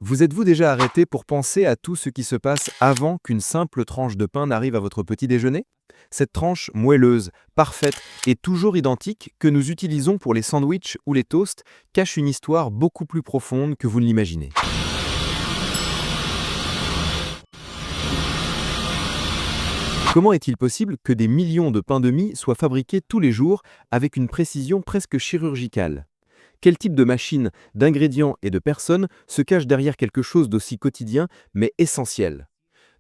Vous êtes-vous déjà arrêté pour penser à tout ce qui se passe avant qu'une simple tranche de pain n'arrive à votre petit déjeuner? Cette tranche moelleuse, parfaite et toujours identique que nous utilisons pour les sandwichs ou les toasts cache une histoire beaucoup plus profonde que vous ne l'imaginez. Comment est-il possible que des millions de pains de mie soient fabriqués tous les jours avec une précision presque chirurgicale? Quel type de machine, d'ingrédients et de personnes se cache derrière quelque chose d'aussi quotidien mais essentiel?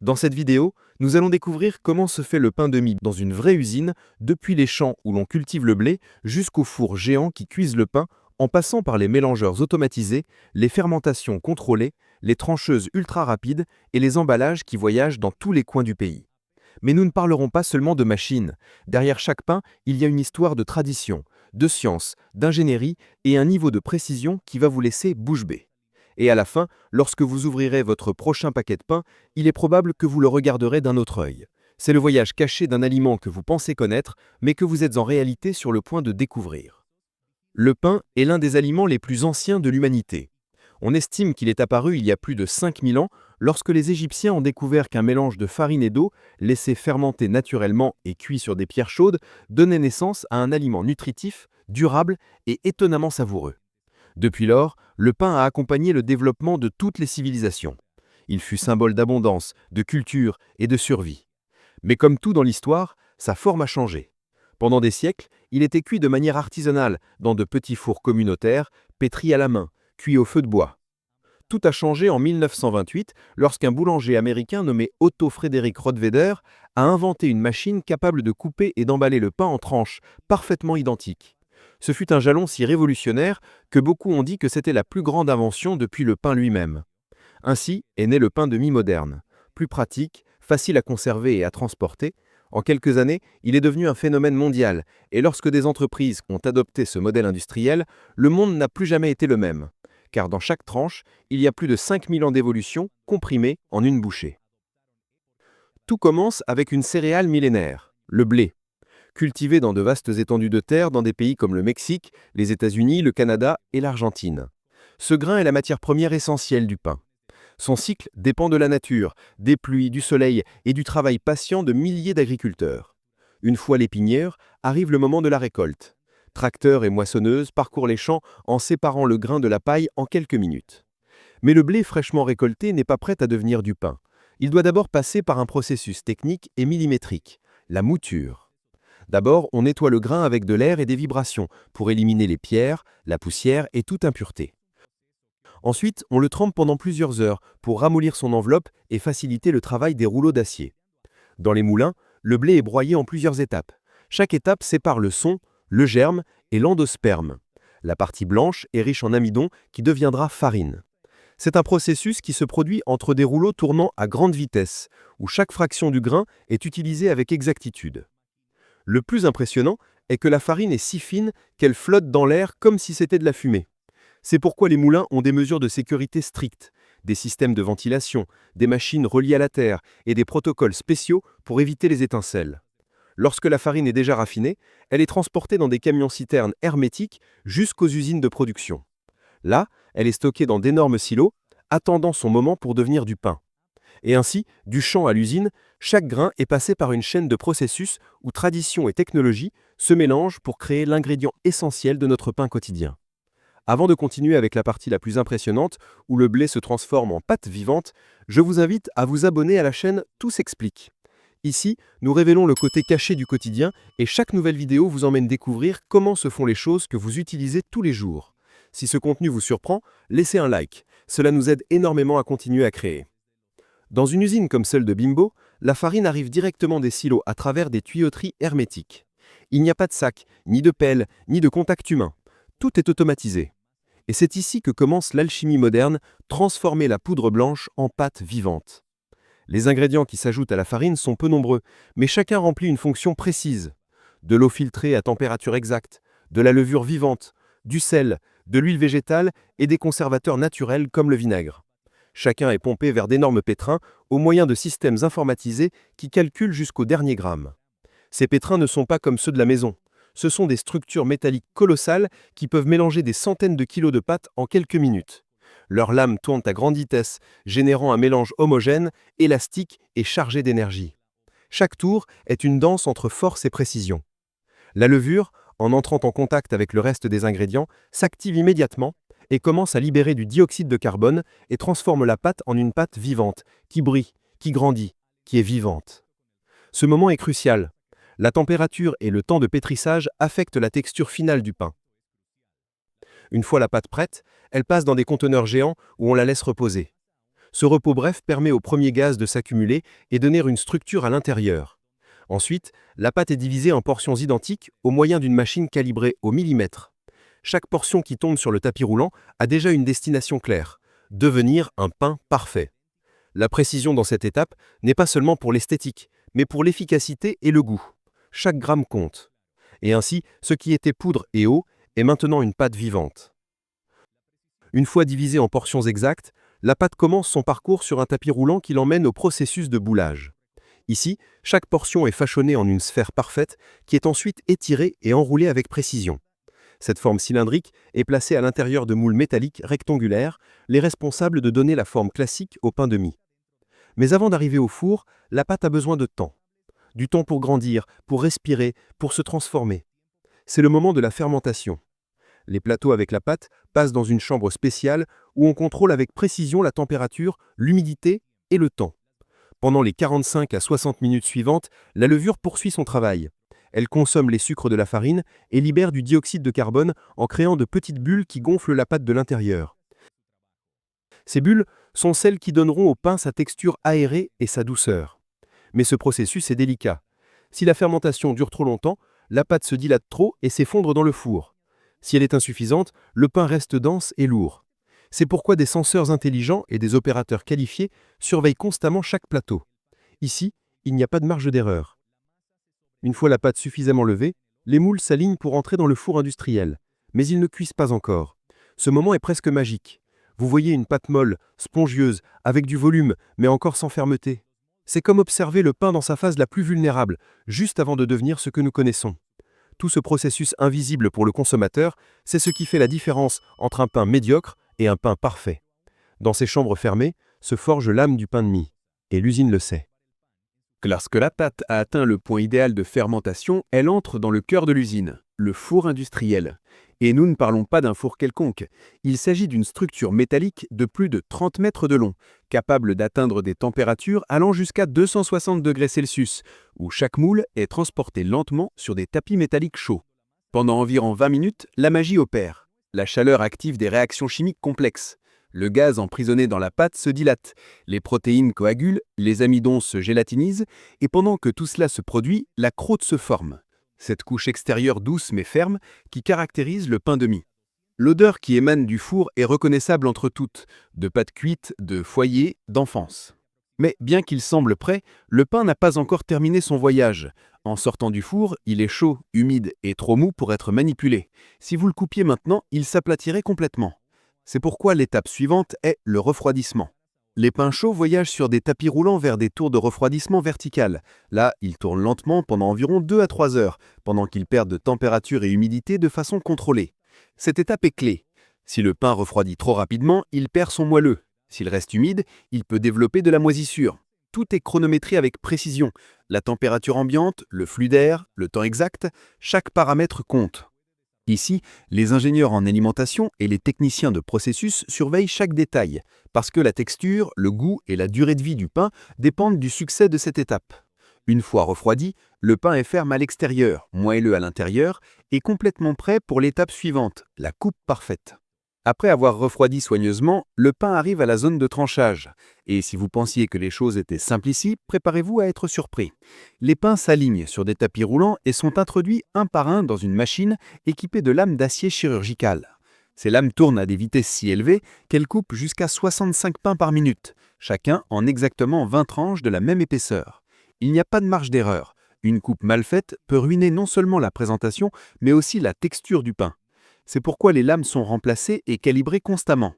Dans cette vidéo, nous allons découvrir comment se fait le pain de mie dans une vraie usine, depuis les champs où l'on cultive le blé jusqu'aux fours géants qui cuisent le pain, en passant par les mélangeurs automatisés, les fermentations contrôlées, les trancheuses ultra rapides et les emballages qui voyagent dans tous les coins du pays. Mais nous ne parlerons pas seulement de machines. Derrière chaque pain, il y a une histoire de tradition, de science, d'ingénierie et un niveau de précision qui va vous laisser bouche bée. Et à la fin, lorsque vous ouvrirez votre prochain paquet de pain, il est probable que vous le regarderez d'un autre œil. C'est le voyage caché d'un aliment que vous pensez connaître, mais que vous êtes en réalité sur le point de découvrir. Le pain est l'un des aliments les plus anciens de l'humanité. On estime qu'il est apparu il y a plus de 5000 ans lorsque les Égyptiens ont découvert qu'un mélange de farine et d'eau, laissé fermenter naturellement et cuit sur des pierres chaudes, donnait naissance à un aliment nutritif, durable et étonnamment savoureux. Depuis lors, le pain a accompagné le développement de toutes les civilisations. Il fut symbole d'abondance, de culture et de survie. Mais comme tout dans l'histoire, sa forme a changé. Pendant des siècles, il était cuit de manière artisanale, dans de petits fours communautaires, pétris à la main, cuits au feu de bois. Tout a changé en 1928 lorsqu'un boulanger américain nommé Otto Frédéric Rottweiler a inventé une machine capable de couper et d'emballer le pain en tranches, parfaitement identiques. Ce fut un jalon si révolutionnaire que beaucoup ont dit que c'était la plus grande invention depuis le pain lui-même. Ainsi est né le pain de mie moderne. Plus pratique, facile à conserver et à transporter, en quelques années, il est devenu un phénomène mondial, et lorsque des entreprises ont adopté ce modèle industriel, le monde n'a plus jamais été le même. Car dans chaque tranche, il y a plus de 5000 ans d'évolution comprimés en une bouchée. Tout commence avec une céréale millénaire, le blé, cultivé dans de vastes étendues de terre dans des pays comme le Mexique, les États-Unis, le Canada et l'Argentine. Ce grain est la matière première essentielle du pain. Son cycle dépend de la nature, des pluies, du soleil et du travail patient de milliers d'agriculteurs. Une fois l'épinière, arrive le moment de la récolte. Tracteurs et moissonneuses parcourent les champs en séparant le grain de la paille en quelques minutes. Mais le blé fraîchement récolté n'est pas prêt à devenir du pain. Il doit d'abord passer par un processus technique et millimétrique, la mouture. D'abord, on nettoie le grain avec de l'air et des vibrations pour éliminer les pierres, la poussière et toute impureté. Ensuite, on le trempe pendant plusieurs heures pour ramollir son enveloppe et faciliter le travail des rouleaux d'acier. Dans les moulins, le blé est broyé en plusieurs étapes. Chaque étape sépare le son, le germe et l'endosperme. La partie blanche est riche en amidon qui deviendra farine. C'est un processus qui se produit entre des rouleaux tournant à grande vitesse, où chaque fraction du grain est utilisée avec exactitude. Le plus impressionnant est que la farine est si fine qu'elle flotte dans l'air comme si c'était de la fumée. C'est pourquoi les moulins ont des mesures de sécurité strictes, des systèmes de ventilation, des machines reliées à la terre et des protocoles spéciaux pour éviter les étincelles. Lorsque la farine est déjà raffinée, elle est transportée dans des camions-citernes hermétiques jusqu'aux usines de production. Là, elle est stockée dans d'énormes silos, attendant son moment pour devenir du pain. Et ainsi, du champ à l'usine, chaque grain est passé par une chaîne de processus où tradition et technologie se mélangent pour créer l'ingrédient essentiel de notre pain quotidien. Avant de continuer avec la partie la plus impressionnante, où le blé se transforme en pâte vivante, je vous invite à vous abonner à la chaîne Tout s'explique. Ici, nous révélons le côté caché du quotidien et chaque nouvelle vidéo vous emmène découvrir comment se font les choses que vous utilisez tous les jours. Si ce contenu vous surprend, laissez un like. Cela nous aide énormément à continuer à créer. Dans une usine comme celle de Bimbo, la farine arrive directement des silos à travers des tuyauteries hermétiques. Il n'y a pas de sac, ni de pelle, ni de contact humain. Tout est automatisé. Et c'est ici que commence l'alchimie moderne, transformer la poudre blanche en pâte vivante. Les ingrédients qui s'ajoutent à la farine sont peu nombreux, mais chacun remplit une fonction précise. De l'eau filtrée à température exacte, de la levure vivante, du sel, de l'huile végétale et des conservateurs naturels comme le vinaigre. Chacun est pompé vers d'énormes pétrins au moyen de systèmes informatisés qui calculent jusqu'au dernier gramme. Ces pétrins ne sont pas comme ceux de la maison. Ce sont des structures métalliques colossales qui peuvent mélanger des centaines de kilos de pâte en quelques minutes. Leurs lames tournent à grande vitesse, générant un mélange homogène, élastique et chargé d'énergie. Chaque tour est une danse entre force et précision. La levure, en entrant en contact avec le reste des ingrédients, s'active immédiatement et commence à libérer du dioxyde de carbone et transforme la pâte en une pâte vivante, qui brille, qui grandit, qui est vivante. Ce moment est crucial. La température et le temps de pétrissage affectent la texture finale du pain. Une fois la pâte prête, elle passe dans des conteneurs géants où on la laisse reposer. Ce repos bref permet au premier gaz de s'accumuler et donner une structure à l'intérieur. Ensuite, la pâte est divisée en portions identiques au moyen d'une machine calibrée au millimètre. Chaque portion qui tombe sur le tapis roulant a déjà une destination claire, devenir un pain parfait. La précision dans cette étape n'est pas seulement pour l'esthétique, mais pour l'efficacité et le goût. Chaque gramme compte. Et ainsi, ce qui était poudre et eau est maintenant une pâte vivante. Une fois divisée en portions exactes, la pâte commence son parcours sur un tapis roulant qui l'emmène au processus de boulage. Ici, chaque portion est façonnée en une sphère parfaite qui est ensuite étirée et enroulée avec précision. Cette forme cylindrique est placée à l'intérieur de moules métalliques rectangulaires, les responsables de donner la forme classique au pain de mie. Mais avant d'arriver au four, la pâte a besoin de temps. Du temps pour grandir, pour respirer, pour se transformer. C'est le moment de la fermentation. Les plateaux avec la pâte passent dans une chambre spéciale où on contrôle avec précision la température, l'humidité et le temps. Pendant les 45 à 60 minutes suivantes, la levure poursuit son travail. Elle consomme les sucres de la farine et libère du dioxyde de carbone en créant de petites bulles qui gonflent la pâte de l'intérieur. Ces bulles sont celles qui donneront au pain sa texture aérée et sa douceur. Mais ce processus est délicat. Si la fermentation dure trop longtemps, la pâte se dilate trop et s'effondre dans le four. Si elle est insuffisante, le pain reste dense et lourd. C'est pourquoi des senseurs intelligents et des opérateurs qualifiés surveillent constamment chaque plateau. Ici, il n'y a pas de marge d'erreur. Une fois la pâte suffisamment levée, les moules s'alignent pour entrer dans le four industriel. Mais ils ne cuisent pas encore. Ce moment est presque magique. Vous voyez une pâte molle, spongieuse, avec du volume, mais encore sans fermeté. C'est comme observer le pain dans sa phase la plus vulnérable, juste avant de devenir ce que nous connaissons. Tout ce processus invisible pour le consommateur, c'est ce qui fait la différence entre un pain médiocre et un pain parfait. Dans ces chambres fermées, se forge l'âme du pain de mie. Et l'usine le sait. Lorsque la pâte a atteint le point idéal de fermentation, elle entre dans le cœur de l'usine, le four industriel. Et nous ne parlons pas d'un four quelconque. Il s'agit d'une structure métallique de plus de 30 mètres de long, capable d'atteindre des températures allant jusqu'à 260 degrés Celsius, où chaque moule est transporté lentement sur des tapis métalliques chauds. Pendant environ 20 minutes, la magie opère. La chaleur active des réactions chimiques complexes. Le gaz emprisonné dans la pâte se dilate, les protéines coagulent, les amidons se gélatinisent, et pendant que tout cela se produit, la croûte se forme. Cette couche extérieure douce mais ferme qui caractérise le pain de mie. L'odeur qui émane du four est reconnaissable entre toutes, de pâte cuite, de foyer, d'enfance. Mais bien qu'il semble prêt, le pain n'a pas encore terminé son voyage. En sortant du four, il est chaud, humide et trop mou pour être manipulé. Si vous le coupiez maintenant, il s'aplatirait complètement. C'est pourquoi l'étape suivante est le refroidissement. Les pains chauds voyagent sur des tapis roulants vers des tours de refroidissement verticales. Là, ils tournent lentement pendant environ 2 à 3 heures, pendant qu'ils perdent de température et humidité de façon contrôlée. Cette étape est clé. Si le pain refroidit trop rapidement, il perd son moelleux. S'il reste humide, il peut développer de la moisissure. Tout est chronométré avec précision. La température ambiante, le flux d'air, le temps exact, chaque paramètre compte. Ici, les ingénieurs en alimentation et les techniciens de processus surveillent chaque détail, parce que la texture, le goût et la durée de vie du pain dépendent du succès de cette étape. Une fois refroidi, le pain est ferme à l'extérieur, moelleux à l'intérieur et complètement prêt pour l'étape suivante, la coupe parfaite. Après avoir refroidi soigneusement, le pain arrive à la zone de tranchage. Et si vous pensiez que les choses étaient simples ici, préparez-vous à être surpris. Les pains s'alignent sur des tapis roulants et sont introduits un par un dans une machine équipée de lames d'acier chirurgical. Ces lames tournent à des vitesses si élevées qu'elles coupent jusqu'à 65 pains par minute, chacun en exactement 20 tranches de la même épaisseur. Il n'y a pas de marge d'erreur. Une coupe mal faite peut ruiner non seulement la présentation, mais aussi la texture du pain. C'est pourquoi les lames sont remplacées et calibrées constamment.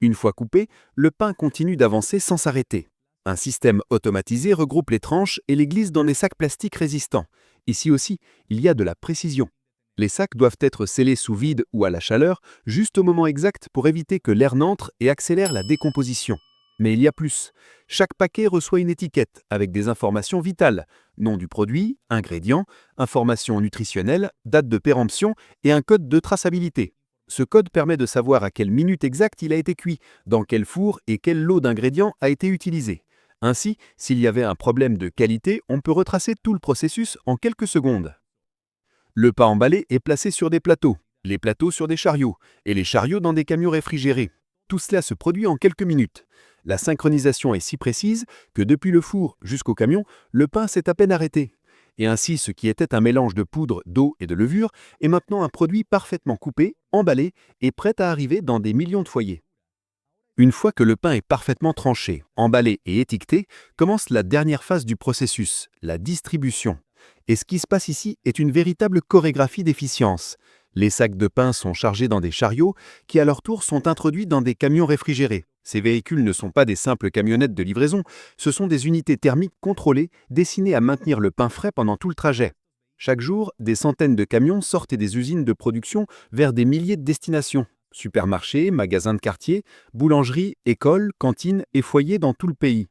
Une fois coupé, le pain continue d'avancer sans s'arrêter. Un système automatisé regroupe les tranches et les glisse dans des sacs plastiques résistants. Ici aussi, il y a de la précision. Les sacs doivent être scellés sous vide ou à la chaleur, juste au moment exact pour éviter que l'air n'entre et accélère la décomposition. Mais il y a plus. Chaque paquet reçoit une étiquette avec des informations vitales: nom du produit, ingrédients, informations nutritionnelles, date de péremption et un code de traçabilité. Ce code permet de savoir à quelle minute exacte il a été cuit, dans quel four et quel lot d'ingrédients a été utilisé. Ainsi, s'il y avait un problème de qualité, on peut retracer tout le processus en quelques secondes. Le pain emballé est placé sur des plateaux, les plateaux sur des chariots, et les chariots dans des camions réfrigérés. Tout cela se produit en quelques minutes. La synchronisation est si précise que depuis le four jusqu'au camion, le pain s'est à peine arrêté. Et ainsi, ce qui était un mélange de poudre, d'eau et de levure est maintenant un produit parfaitement coupé, emballé et prêt à arriver dans des millions de foyers. Une fois que le pain est parfaitement tranché, emballé et étiqueté, commence la dernière phase du processus, la distribution. Et ce qui se passe ici est une véritable chorégraphie d'efficience. Les sacs de pain sont chargés dans des chariots qui à leur tour sont introduits dans des camions réfrigérés. Ces véhicules ne sont pas des simples camionnettes de livraison, ce sont des unités thermiques contrôlées destinées à maintenir le pain frais pendant tout le trajet. Chaque jour, des centaines de camions sortent des usines de production vers des milliers de destinations. Supermarchés, magasins de quartier, boulangeries, écoles, cantines et foyers dans tout le pays.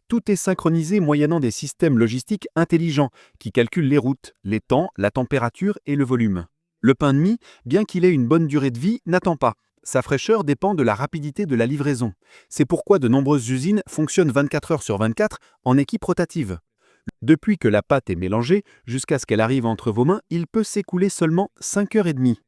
Tout est synchronisé moyennant des systèmes logistiques intelligents qui calculent les routes, les temps, la température et le volume. Le pain de mie, bien qu'il ait une bonne durée de vie, n'attend pas. Sa fraîcheur dépend de la rapidité de la livraison. C'est pourquoi de nombreuses usines fonctionnent 24 heures sur 24 en équipe rotative. Depuis que la pâte est mélangée jusqu'à ce qu'elle arrive entre vos mains, il peut s'écouler seulement 5 heures et demie.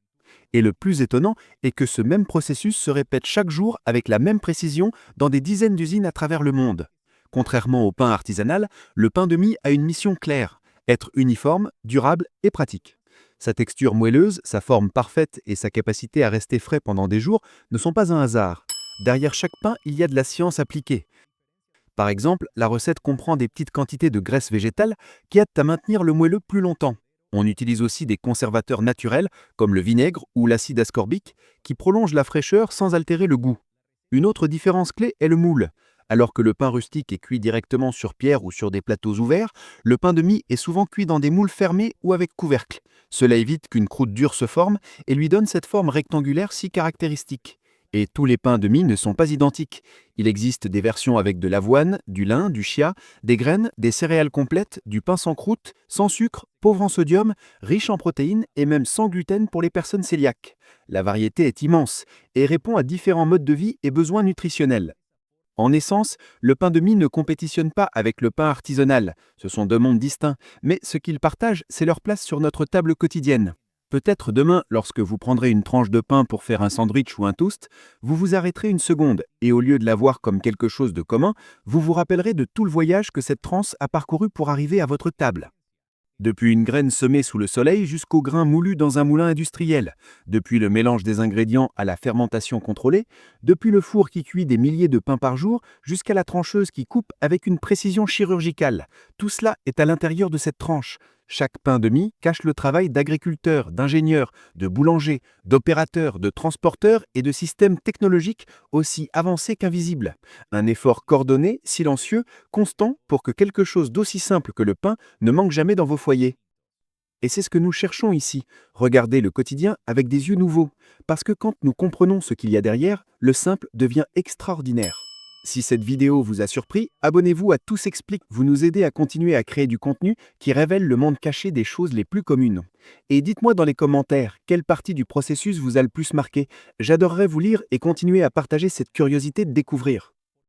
Et le plus étonnant est que ce même processus se répète chaque jour avec la même précision dans des dizaines d'usines à travers le monde. Contrairement au pain artisanal, le pain de mie a une mission claire: être uniforme, durable et pratique. Sa texture moelleuse, sa forme parfaite et sa capacité à rester frais pendant des jours ne sont pas un hasard. Derrière chaque pain, il y a de la science appliquée. Par exemple, la recette comprend des petites quantités de graisse végétale qui aident à maintenir le moelleux plus longtemps. On utilise aussi des conservateurs naturels comme le vinaigre ou l'acide ascorbique qui prolongent la fraîcheur sans altérer le goût. Une autre différence clé est le moule. Alors que le pain rustique est cuit directement sur pierre ou sur des plateaux ouverts, le pain de mie est souvent cuit dans des moules fermés ou avec couvercle. Cela évite qu'une croûte dure se forme et lui donne cette forme rectangulaire si caractéristique. Et tous les pains de mie ne sont pas identiques. Il existe des versions avec de l'avoine, du lin, du chia, des graines, des céréales complètes, du pain sans croûte, sans sucre, pauvre en sodium, riche en protéines et même sans gluten pour les personnes cœliaques. La variété est immense et répond à différents modes de vie et besoins nutritionnels. En essence, le pain de mie ne compétitionne pas avec le pain artisanal. Ce sont deux mondes distincts, mais ce qu'ils partagent, c'est leur place sur notre table quotidienne. Peut-être demain, lorsque vous prendrez une tranche de pain pour faire un sandwich ou un toast, vous vous arrêterez une seconde et au lieu de la voir comme quelque chose de commun, vous vous rappellerez de tout le voyage que cette tranche a parcouru pour arriver à votre table. Depuis une graine semée sous le soleil jusqu'au grain moulu dans un moulin industriel, depuis le mélange des ingrédients à la fermentation contrôlée, depuis le four qui cuit des milliers de pains par jour jusqu'à la trancheuse qui coupe avec une précision chirurgicale. Tout cela est à l'intérieur de cette tranche. Chaque pain de mie cache le travail d'agriculteurs, d'ingénieurs, de boulangers, d'opérateurs, de transporteurs et de systèmes technologiques aussi avancés qu'invisibles. Un effort coordonné, silencieux, constant pour que quelque chose d'aussi simple que le pain ne manque jamais dans vos foyers. Et c'est ce que nous cherchons ici, regarder le quotidien avec des yeux nouveaux, parce que quand nous comprenons ce qu'il y a derrière, le simple devient extraordinaire. Si cette vidéo vous a surpris, abonnez-vous à Tout s'explique, vous nous aidez à continuer à créer du contenu qui révèle le monde caché des choses les plus communes. Et dites-moi dans les commentaires, quelle partie du processus vous a le plus marqué. J'adorerais vous lire et continuer à partager cette curiosité de découvrir.